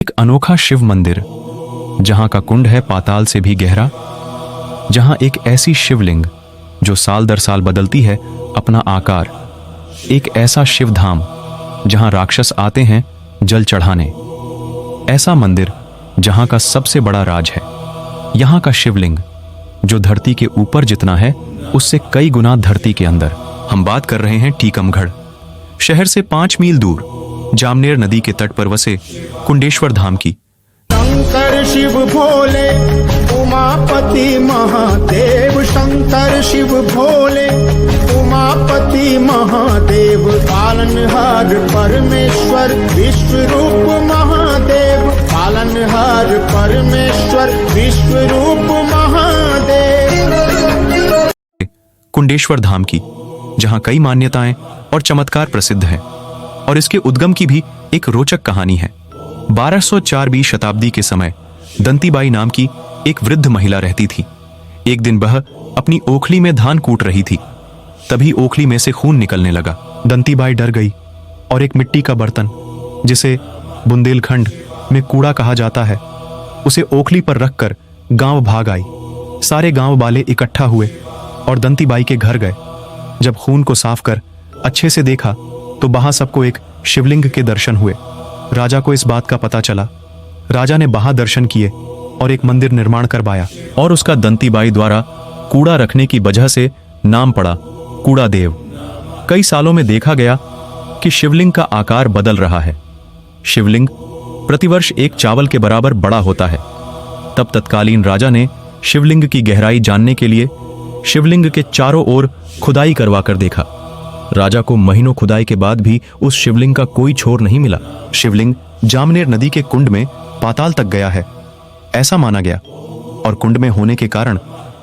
एक अनोखा शिव मंदिर जहां का कुंड है पाताल से भी गहरा, जहां एक ऐसी शिवलिंग जो साल दर साल बदलती है अपना आकार, एक ऐसा शिव धाम जहां राक्षस आते हैं जल चढ़ाने, ऐसा मंदिर जहां का सबसे बड़ा राज है यहां का शिवलिंग जो धरती के ऊपर जितना है उससे कई गुना धरती के अंदर। हम बात कर रहे हैं टीकमगढ़ शहर से 5 मील दूर जामनेर नदी के तट पर बसे कुंडेश्वर धाम की। शंकर शिव भोले उमापति महादेव, शंकर शिव भोले उमापति महादेव, पालनहार परमेश्वर विश्व रूप महादेव, पालनहार परमेश्वर विश्व रूप महादेव। कुंडेश्वर धाम की जहां कई मान्यताएं और चमत्कार प्रसिद्ध हैं और इसके उद्गम की भी एक रोचक कहानी है। 1204वीं शताब्दी के समय दंतीबाई नाम की एक वृद्ध महिला रहती थी। एक दिन वह अपनी ओखली में धान कूट रही थी, तभी ओखली में से खून निकलने लगा। दंतीबाई डर गई और एक मिट्टी का बर्तन, जिसे बुंदेलखंड में कूड़ा कहा जाता है, उसे ओखली पर रखकर गांव भाग आई। सारे गांव वाले इकट्ठा हुए और दंतीबाई के घर गए। जब खून को साफ कर अच्छे से देखा तो वहां सबको एक शिवलिंग के दर्शन हुए। राजा को इस बात का पता चला। राजा ने वहां दर्शन किए और एक मंदिर निर्माण करवाया और उसका दंतीबाई द्वारा कूड़ा रखने की वजह से नाम पड़ा कूड़ा देव। कई सालों में देखा गया कि शिवलिंग का आकार बदल रहा है। शिवलिंग प्रतिवर्ष एक चावल के बराबर बड़ा होता है। तब तत्कालीन राजा ने शिवलिंग की गहराई जानने के लिए शिवलिंग के चारों ओर खुदाई करवा कर देखा। राजा को महीनों खुदाई के बाद भी उस शिवलिंग का कोई छोर नहीं मिला। शिवलिंग जामनेर नदी के कुंड में पाताल तक गया है, ऐसा माना गया, और कुंड में होने के कारण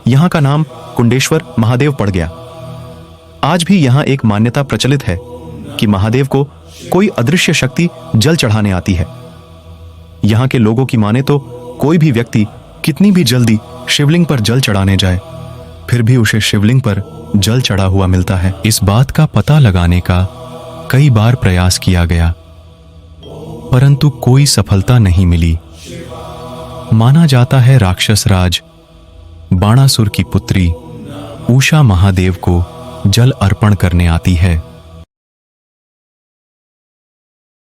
यहां का नाम कुंडेश्वर महादेव पड़ गया। आज भी यहां एक मान्यता प्रचलित है कि महादेव को कोई अदृश्य शक्ति जल चढ़ाने आती है। यहां के लोगों की माने तो कोई भी व्यक्ति कितनी भी जल्दी शिवलिंग पर जल चढ़ाने जाए, फिर भी उसे शिवलिंग पर जल चढ़ा हुआ मिलता है। इस बात का पता लगाने का कई बार प्रयास किया गया, परंतु कोई सफलता नहीं मिली। माना जाता है राक्षस राज बाणासुर की पुत्री उषा महादेव को जल अर्पण करने आती है।